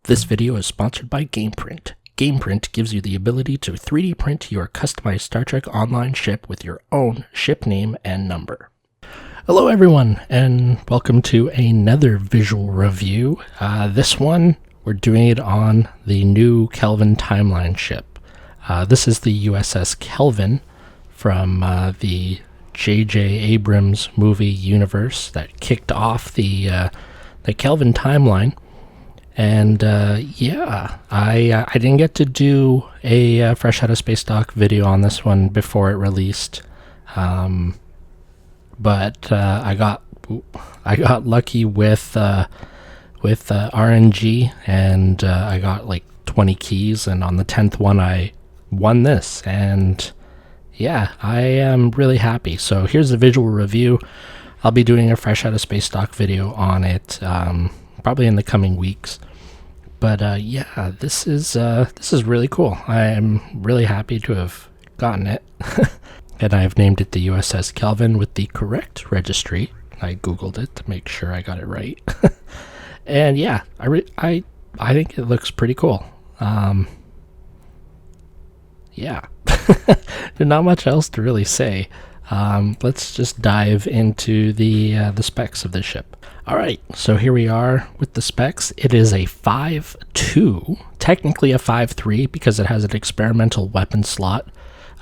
This video is sponsored by GamePrint. GamePrint gives you the ability to 3D print your customized Star Trek Online ship with your own ship name and number. Hello everyone, and welcome to another visual review. This one, we're doing it on the new Kelvin timeline ship. This is the USS Kelvin from the J.J. Abrams movie universe that kicked off the Kelvin timeline. And yeah, I didn't get to do a fresh out of space doc video on this one before it released, but I got lucky with RNG, and I got like 20 keys, and on the 10th one I won this, and yeah, I am really happy. So here's the visual review. I'll be doing a fresh out of space doc video on it probably in the coming weeks. But yeah, this is really cool. I'm really happy to have gotten it. And I've named it the USS Kelvin with the correct registry. I googled it to make sure I got it right. And yeah, I think it looks pretty cool. Yeah. There's not much else to really say. Let's just dive into the specs of this ship. Alright, so here we are with the specs. It is a 5.2, technically a 5.3 because it has an experimental weapon slot,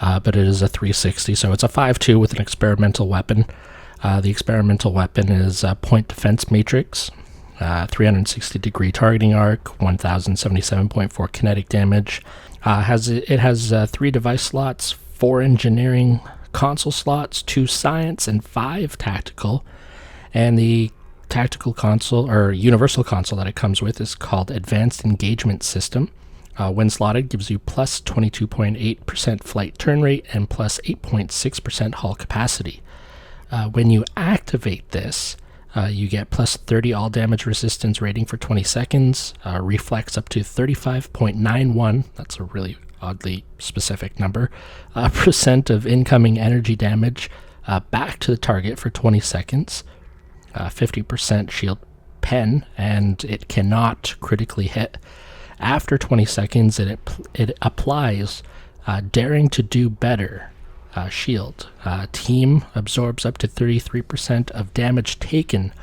but it is a 360, so it's a 5.2 with an experimental weapon. The experimental weapon is point defense matrix, 360 degree targeting arc, 1077.4 kinetic damage. It has 3 device slots, 4 engineering console slots, 2 science, and 5 tactical. And the tactical console or universal console that it comes with is called Advanced Engagement System. When slotted, gives you plus 22.8% flight turn rate and plus 8.6% hull capacity. When you activate this, you get plus 30 all damage resistance rating for 20 seconds, reflex up to 35.91, that's a really oddly specific number, percent of incoming energy damage back to the target for 20 seconds, 50% shield pen, and it cannot critically hit. After 20 seconds, it applies Daring to Do Better shield. Team absorbs up to 33% of damage taken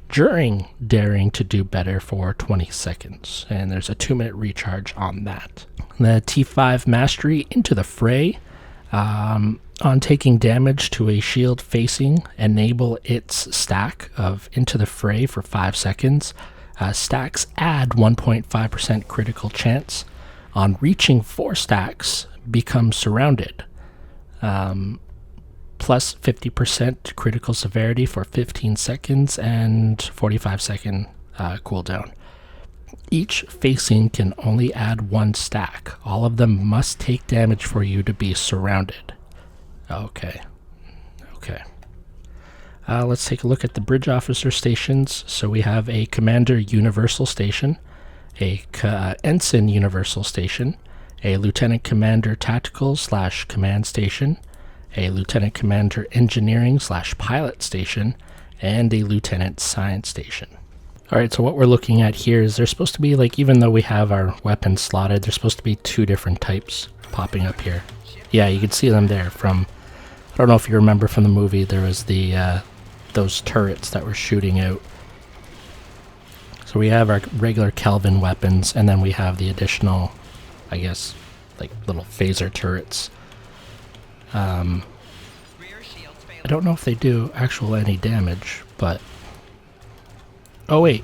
during Daring to Do Better for 20 seconds, and there's a 2-minute recharge on that. The T5 Mastery Into the Fray. On taking damage to a shield facing, enable its stack of Into the Fray for 5 seconds. Stacks add 1.5% critical chance. On reaching 4 stacks, become surrounded. Plus 50% critical severity for 15 seconds and 45-second cooldown. Each facing can only add 1 stack. All of them must take damage for you to be surrounded. Okay. Let's take a look at the bridge officer stations. So we have a Commander Universal Station, a Ensign Universal Station, a Lieutenant Commander Tactical / Command Station, a Lieutenant Commander Engineering / Pilot Station, and a Lieutenant Science Station. Alright, so what we're looking at here is there's supposed to be, like, even though we have our weapons slotted, there's supposed to be 2 different types popping up here. Yeah, you can see them there from, I don't know if you remember from the movie, there was the those turrets that were shooting out. So we have our regular Kelvin weapons, and then we have the additional, I guess, like little phaser turrets. I don't know if they do any damage, but... Oh wait,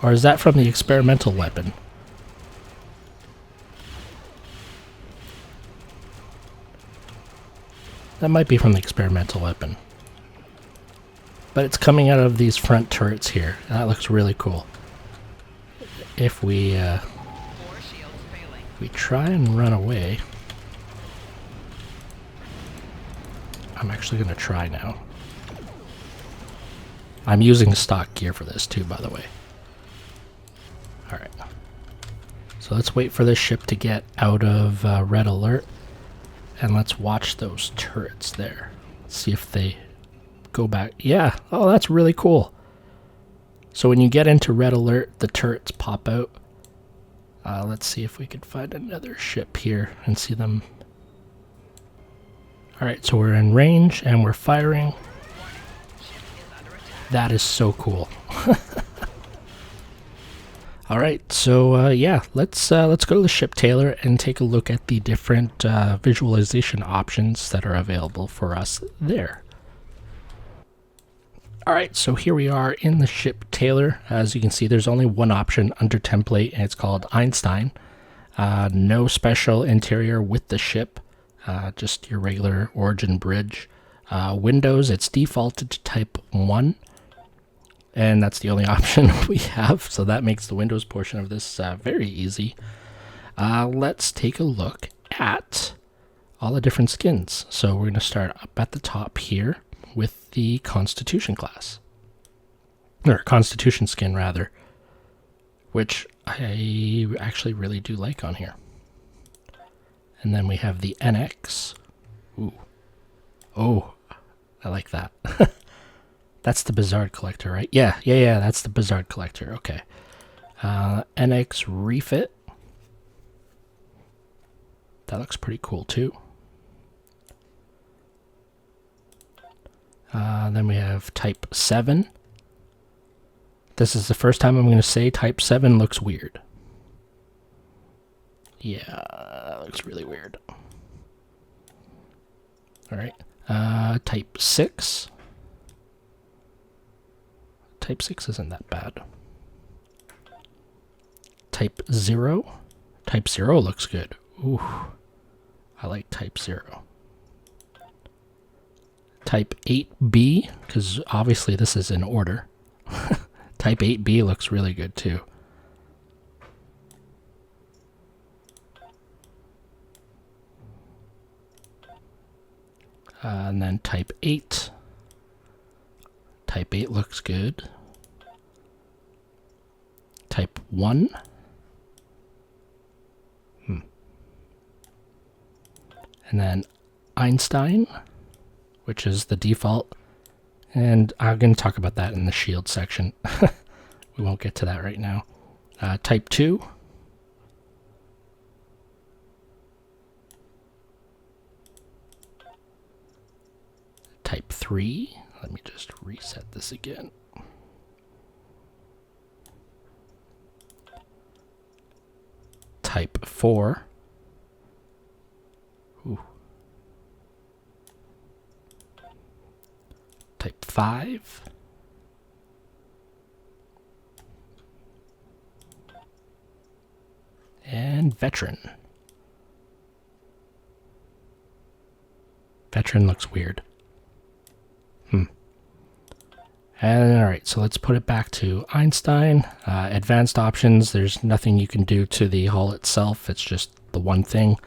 or is that from the experimental weapon? That might be from the experimental weapon. But it's coming out of these front turrets here. That looks really cool. If we try and run away... I'm actually going to try now. I'm using stock gear for this too, by the way. Alright. So let's wait for this ship to get out of red alert. And let's watch those turrets there. See if they go back. Yeah. Oh, that's really cool. So when you get into red alert, the turrets pop out. Let's see if we could find another ship here and see them. Alright, so we're in range and we're firing. That is so cool. Alright, so yeah, let's go to the ship tailor and take a look at the different visualization options that are available for us there. Alright, so here we are in the ship tailor. As you can see, there's only one option under template, and it's called Einstein. No special interior with the ship, just your regular origin bridge. Windows, it's defaulted to type 1, and that's the only option we have, so that makes the Windows portion of this very easy. Let's take a look at all the different skins. So we're going to start up at the top here with the Constitution class, or Constitution skin rather, which I actually really do like on here. And then we have the NX. Ooh. Oh, I like that. That's the Bizarre Collector, right? Yeah, that's the Bizarre Collector. Okay. NX Refit. That looks pretty cool too. Then we have Type 7. This is the first time I'm going to say Type 7 looks weird. Yeah, that looks really weird. Alright. Type 6. Type 6 isn't that bad. Type 0. Type 0 looks good. Ooh. I like Type 0. Type 8B, because obviously this is in order. Type 8B looks really good too. And then Type 8. Type 8 looks good. Type 1. And then Einstein, which is the default. And I'm going to talk about that in the shield section. We won't get to that right now. Type 2. Type 3. Let me just reset this again. Type 4. Ooh. Type 5. And Veteran. Veteran looks weird. And alright, so let's put it back to Einstein. Advanced options, there's nothing you can do to the hull itself. It's just the one thing.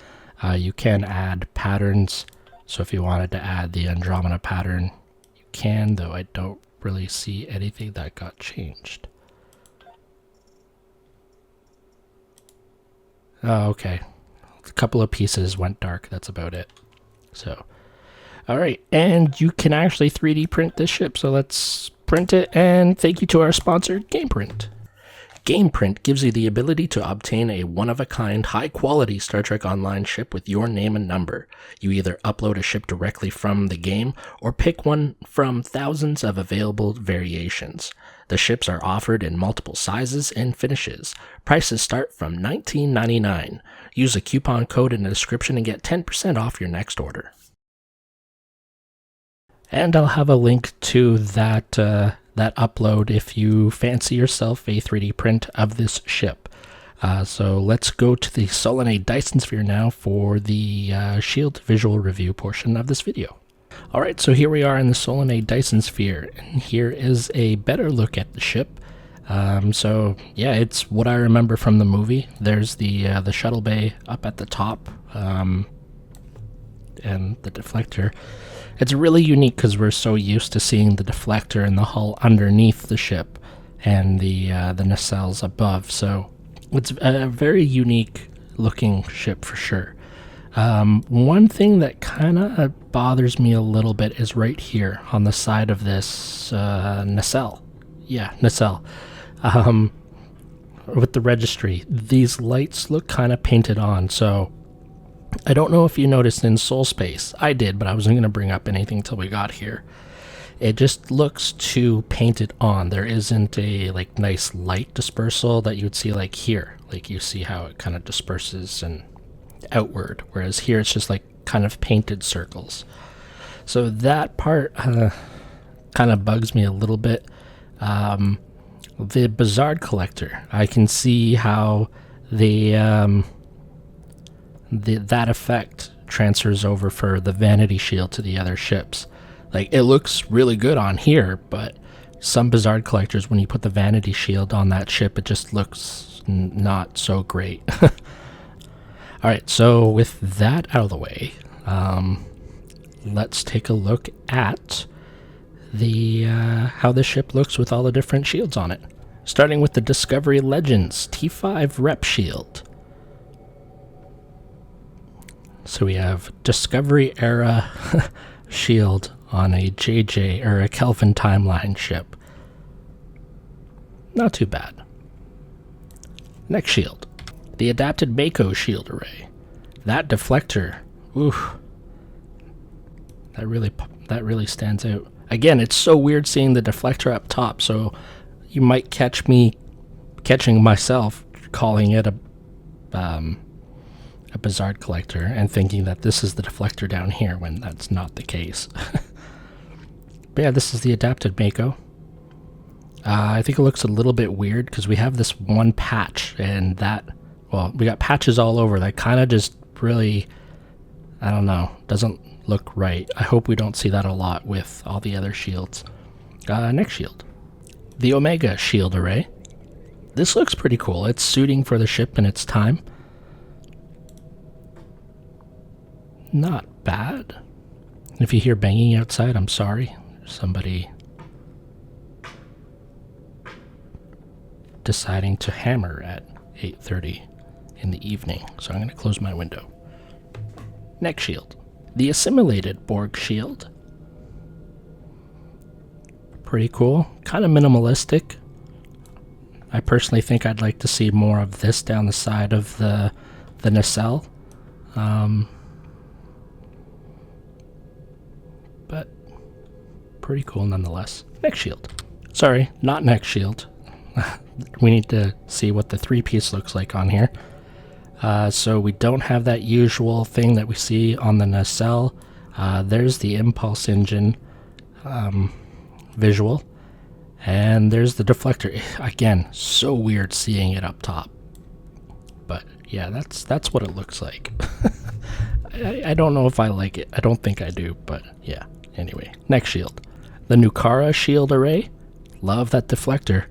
You can add patterns. So if you wanted to add the Andromeda pattern, you can, though I don't really see anything that got changed. Oh, okay. A couple of pieces went dark, that's about it. So, alright, and you can actually 3D print this ship, so let's print it, and thank you to our sponsor, GamePrint. GamePrint gives you the ability to obtain a one-of-a-kind, high-quality Star Trek Online ship with your name and number. You either upload a ship directly from the game, or pick one from thousands of available variations. The ships are offered in multiple sizes and finishes. Prices start from $19.99. Use a coupon code in the description and get 10% off your next order. And I'll have a link to that that upload if you fancy yourself a 3D print of this ship. So let's go to the Solanae Dyson Sphere now for the Shield visual review portion of this video. Alright, so here we are in the Solanae Dyson Sphere, and here is a better look at the ship. So yeah, it's what I remember from the movie. There's the shuttle bay up at the top, and the deflector. It's really unique because we're so used to seeing the deflector and the hull underneath the ship and the nacelles above. So it's a very unique looking ship for sure. One thing that kind of bothers me a little bit is right here on the side of this nacelle. Yeah, nacelle. with the registry, these lights look kind of painted on. So I don't know if you noticed in Soul Space. I did, but I wasn't going to bring up anything until we got here. It just looks too painted on. There isn't a like nice light dispersal that you would see like here. Like you see how it kind of disperses and outward, whereas here it's just like kind of painted circles. So that part kind of bugs me a little bit. The Bizarre Collector, I can see how that effect transfers over for the Vanity Shield to the other ships. Like, it looks really good on here, but some Bizarre Collectors, when you put the Vanity Shield on that ship, it just looks not so great. Alright, so with that out of the way, let's take a look at the how the ship looks with all the different shields on it. Starting with the Discovery Legends T5 Rep Shield. So we have Discovery era shield on a JJ or a Kelvin timeline ship. Not too bad. Next shield, the Adapted Mako Shield Array. That deflector, oof, that really stands out. Again, it's so weird seeing the deflector up top, so you might catch me catching myself calling it a Bizarre Collector and thinking that this is the deflector down here when that's not the case. But yeah, this is the Adapted Mako. I think it looks a little bit weird because we have this one patch, and that, well, we got patches all over that kind of just really, I don't know, doesn't look right. I hope we don't see that a lot with all the other shields. Next shield, the Omega Shield Array. This looks pretty cool. It's suiting for the ship in its time. Not bad. If you hear banging outside, I'm sorry. Somebody deciding to hammer at 8:30 in the evening, so I'm going to close my window. Next shield, the Assimilated Borg Shield. Pretty cool, kind of minimalistic. I personally think I'd like to see more of this down the side of the nacelle. But pretty cool nonetheless. Next shield. Sorry, not next shield. We need to see what the three-piece looks like on here. So we don't have that usual thing that we see on the nacelle. There's the impulse engine visual. And there's the deflector. Again, so weird seeing it up top. But yeah, that's what it looks like. I don't know if I like it. I don't think I do, but yeah. Anyway, next shield. The new Cara Shield Array. Love that deflector.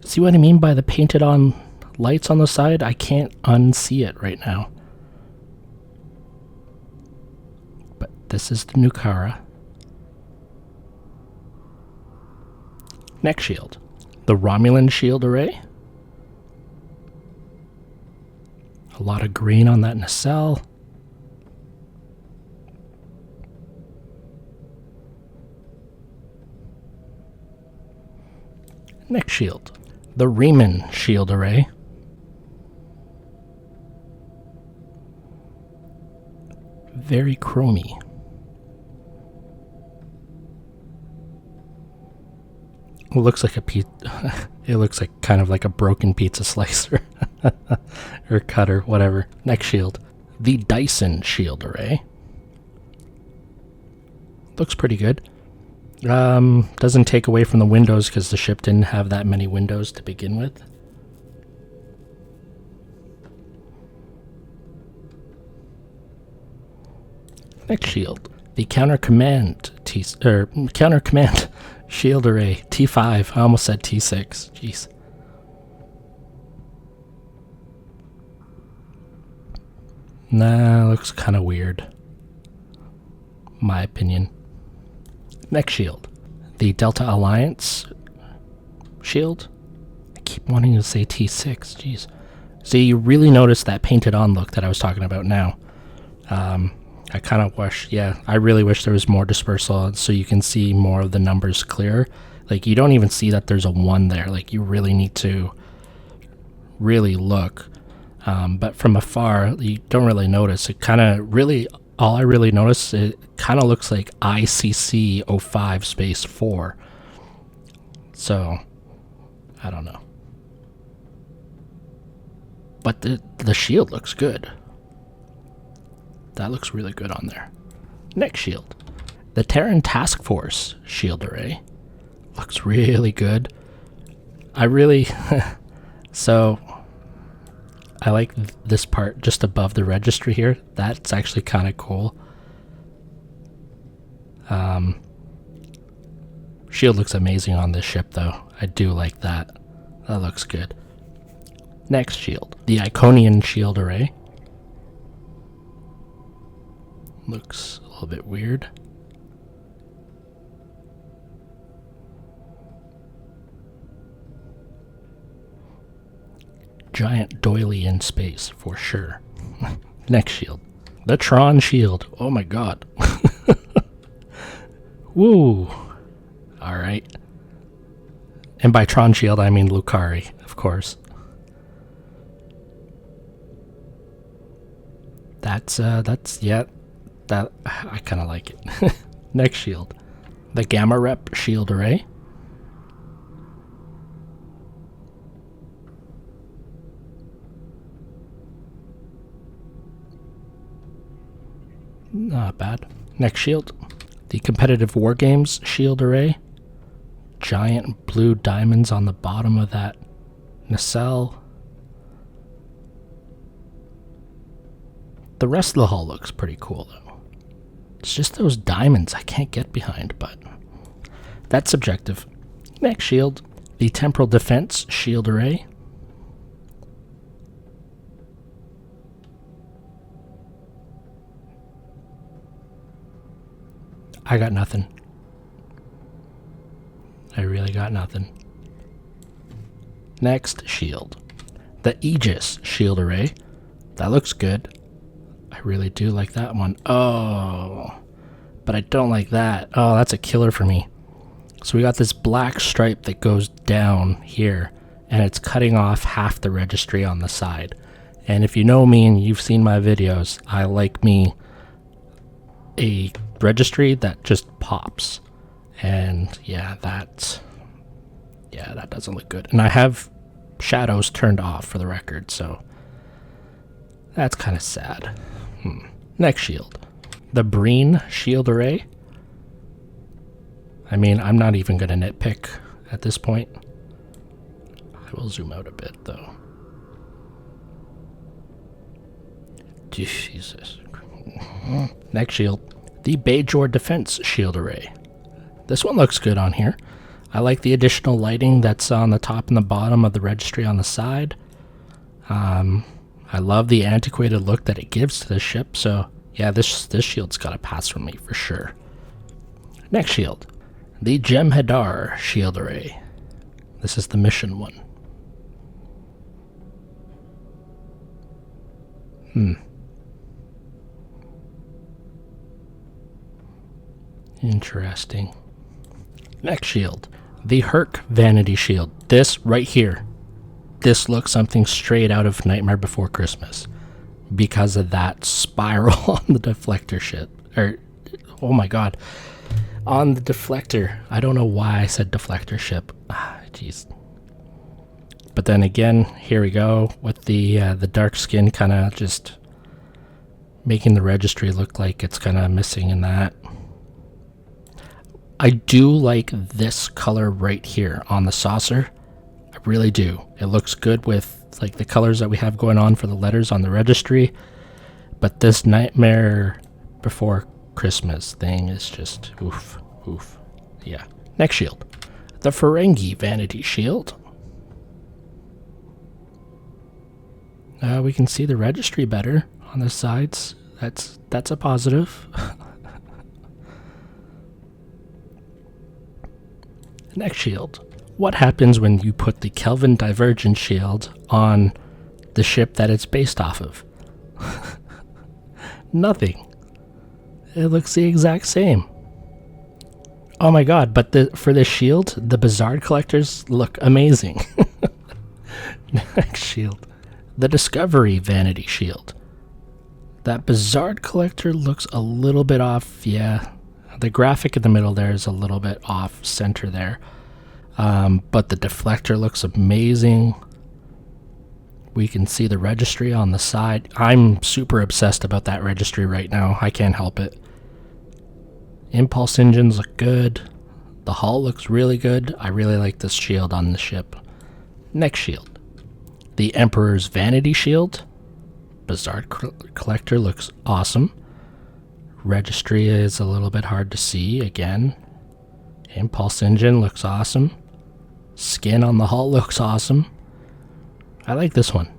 See what I mean by the painted on lights on the side? I can't unsee it right now. But this is the new Cara. Next shield. The Romulan Shield Array. A lot of green on that nacelle. Next shield. The Rieman Shield Array. Very chromy. It looks like it looks like kind of like a broken pizza slicer or cutter, whatever. Next shield, the Dyson Shield Array. Looks pretty good. Doesn't take away from the windows because the ship didn't have that many windows to begin with. Next shield, the Counter Command Shield Array T5. I almost said T6. Jeez. Nah, looks kind of weird. My opinion. Next shield, the Delta Alliance Shield. I keep wanting to say T6. Jeez. See, you really notice that painted on look that I was talking about now. I kind of wish, yeah, I really wish there was more dispersal so you can see more of the numbers clear. Like, you don't even see that there's a 1 there. Like, you really need to really look. But from afar, you don't really notice. It kind of really, all I really notice, it kind of looks like ICC 05 space 4. So, I don't know. But the shield looks good. That looks really good on there. Next shield. The Terran Task Force shield array. Looks really good. I really... so, I like this part just above the registry here. That's actually kind of cool. Shield looks amazing on this ship, though. I do like that. That looks good. Next shield. The Iconian Shield array. Looks a little bit weird. Giant doily in space, for sure. Next shield. The Tron Shield. Oh my god. Woo. Alright. And by Tron Shield, I mean Lucari, of course. Yeah, that, I kind of like it. Next shield. The Gamma Rep Shield array. Not bad. Next shield. The Competitive War Games Shield array. Giant blue diamonds on the bottom of that nacelle. The rest of the hull looks pretty cool, though. It's just those diamonds I can't get behind, but that's subjective. Next shield. The Temporal Defense Shield array. I got nothing. I really got nothing. Next shield. The Aegis Shield array. That looks good. I really do like that one. Oh, but I don't like that. Oh, that's a killer for me. So we got this black stripe that goes down here, and it's cutting off half the registry on the side. And if you know me and you've seen my videos, I like me a registry that just pops. And yeah, that doesn't look good. And I have shadows turned off for the record, so that's kind of sad. Next shield. The Breen Shield array. I mean, I'm not even going to nitpick at this point. I will zoom out a bit, though. Jesus. Next shield. The Bajor Defense Shield array. This one looks good on here. I like the additional lighting that's on the top and the bottom of the registry on the side. I love the antiquated look that it gives to the ship, so yeah, this shield's got a pass from me for sure. Next shield. The Gem Hadar Shield array. This is the mission one. Interesting. Next shield. The Herc Vanity Shield. This right here. This looks something straight out of Nightmare Before Christmas. Because of that spiral on the deflector ship. Oh my god. On the deflector. I don't know why I said deflector ship. Jeez. But then again, here we go with the dark skin kind of just making the registry look like it's kind of missing in that. I do like this color right here on the saucer. I really do. It looks good with like the colors that we have going on for the letters on the registry. But this Nightmare Before Christmas thing is just oof, oof. Yeah. Next shield. The Ferengi Vanity Shield. We can see the registry better on the sides. That's a positive. Next shield. What happens when you put the Kelvin Divergent Shield on the ship that it's based off of? Nothing. It looks the exact same. Oh my god, but for the shield, the Bizarre collectors look amazing. Next shield. The Discovery Vanity Shield. That Bizarre collector looks a little bit off, yeah. The graphic in the middle there is a little bit off center there. But the deflector looks amazing. We can see the registry on the side. I'm super obsessed about that registry right now. I can't help it. Impulse engines look good. The hull looks really good. I really like this shield on the ship. Next shield. The Emperor's Vanity Shield. Bizarre collector looks awesome. Registry is a little bit hard to see again. Impulse engine looks awesome. Skin on the hull looks awesome. I like this one.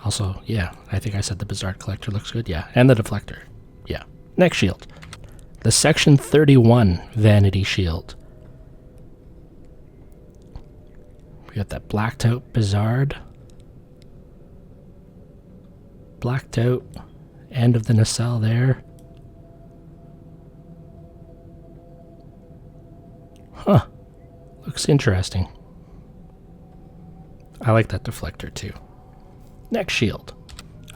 Also, yeah, I think I said the Bizarre collector looks good. Yeah, and the deflector. Yeah. Next shield. The Section 31 Vanity Shield. We got that blacked out Bizarre. Blacked out end of the nacelle there. Huh. Looks interesting. I like that deflector too. Next shield.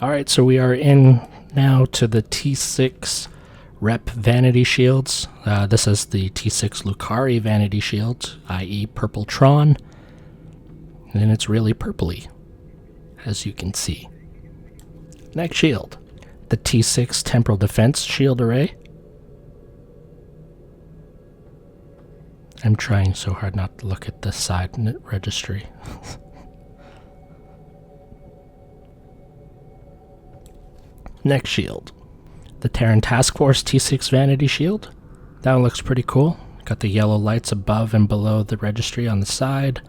Alright, so we are in now to the T6 Rep Vanity Shields. This is the T6 Lucari Vanity Shield, i.e. purple Tron. And it's really purpley, as you can see. Next shield. The T6 Temporal Defense Shield Array. I'm trying so hard not to look at the side registry. Next shield. The Terran Task Force T6 Vanity Shield. That one looks pretty cool. Got the yellow lights above and below the registry on the side.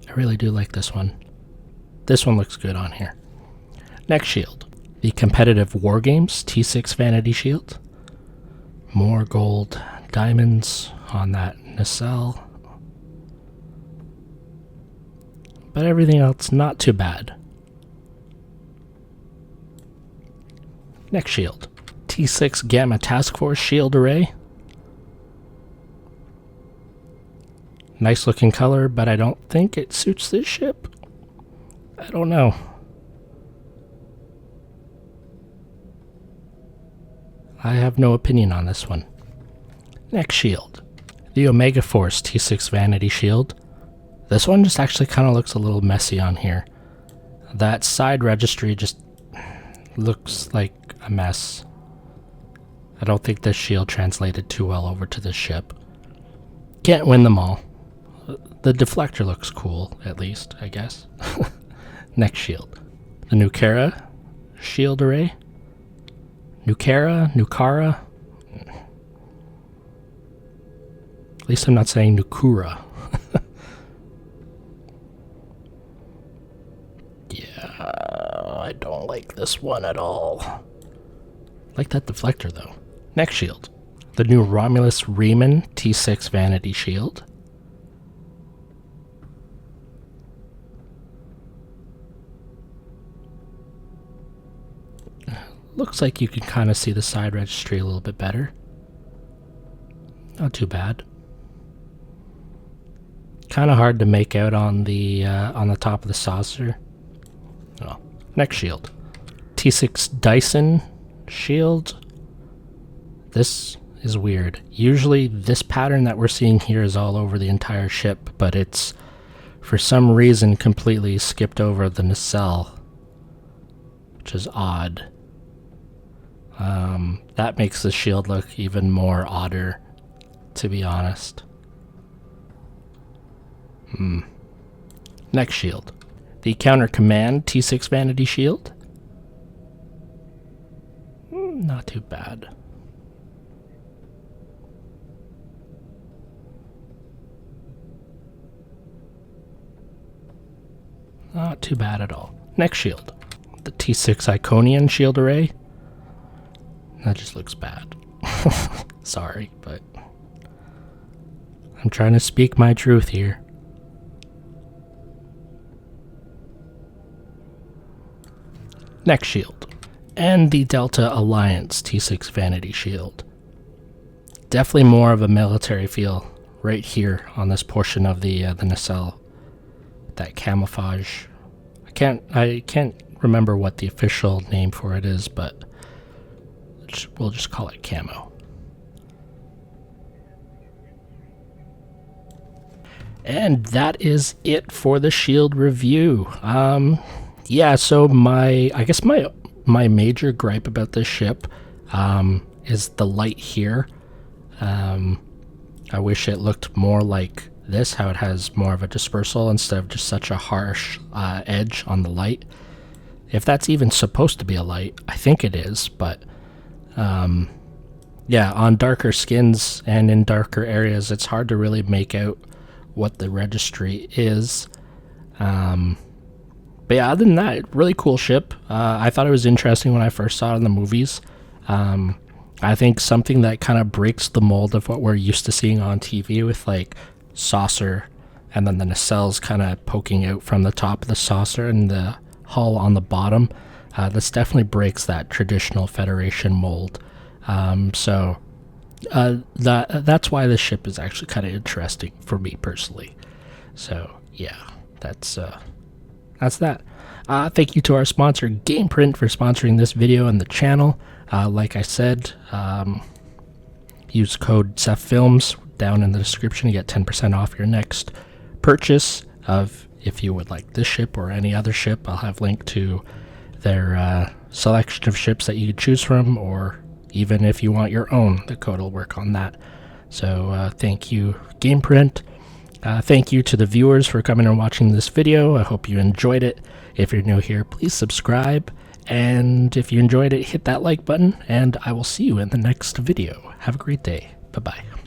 I really do like this one. This one looks good on here. Next shield. The Competitive Wargames T6 Vanity Shield. More gold diamonds on that nacelle. But everything else not too bad. Next shield. T6 Gama Task Force Shield Array. Nice looking color, but I don't think it suits this ship. I don't know. I have no opinion on this one. Next shield. The Omega Force T6 Vanity Shield. This one just actually kind of looks a little messy on here. That side registry just looks like a mess. I don't think this shield translated too well over to this ship. Can't win them all. The deflector looks cool, at least, I guess. Next shield. The New Cara Shield Array. New Cara. At least I'm not saying Nukura. Yeah, I don't like this one at all. I like that deflector, though. Next shield. The new Romulus Rieman T6 Vanity Shield. Looks like you can kind of see the side registry a little bit better. Not too bad. Kind of hard to make out on the top of the saucer. Oh. Next shield. T6 Dyson Shield. This is weird. Usually this pattern that we're seeing here is all over the entire ship, but it's for some reason completely skipped over the nacelle, which is odd. That makes the shield look even more odder, to be honest. Next shield. The Counter Command T6 Vanity Shield. Not too bad. Not too bad at all. Next shield. The T6 Iconian Shield Array. That just looks bad. Sorry, but I'm trying to speak my truth here. Next shield. and the Delta Alliance T6 Vanity Shield. Definitely more of a military feel right here on this portion of the nacelle. That camouflage. I can't remember what the official name for it is, but we'll just call it camo. And that is it for the shield review. Yeah, so I guess my major gripe about this ship is the light here. I wish it looked more like this, how it has more of a dispersal instead of just such a harsh edge on the light. If that's even supposed to be a light, I think it is, but yeah, on darker skins and in darker areas, it's hard to really make out what the registry is. But yeah, other than that, really cool ship. I thought it was interesting when I first saw it in the movies. I think something that kind of breaks the mold of what we're used to seeing on TV with like saucer and then the nacelles kind of poking out from the top of the saucer and the hull on the bottom. This definitely breaks that traditional Federation mold. So that's why this ship is actually kind of interesting for me personally. So yeah, that's that. Thank you to our sponsor GamePrint for sponsoring this video and the channel. Like I said, use code SEFFilms down in the description to get 10% off your next purchase of, if you would like this ship or any other ship. I'll have link to their selection of ships that you could choose from, or even if you want your own, the code will work on that. So thank you, GamePrint. Thank you to the viewers for coming and watching this video. I hope you enjoyed it. If you're new here, please subscribe. And if you enjoyed it, hit that like button, and I will see you in the next video. Have a great day. Bye-bye.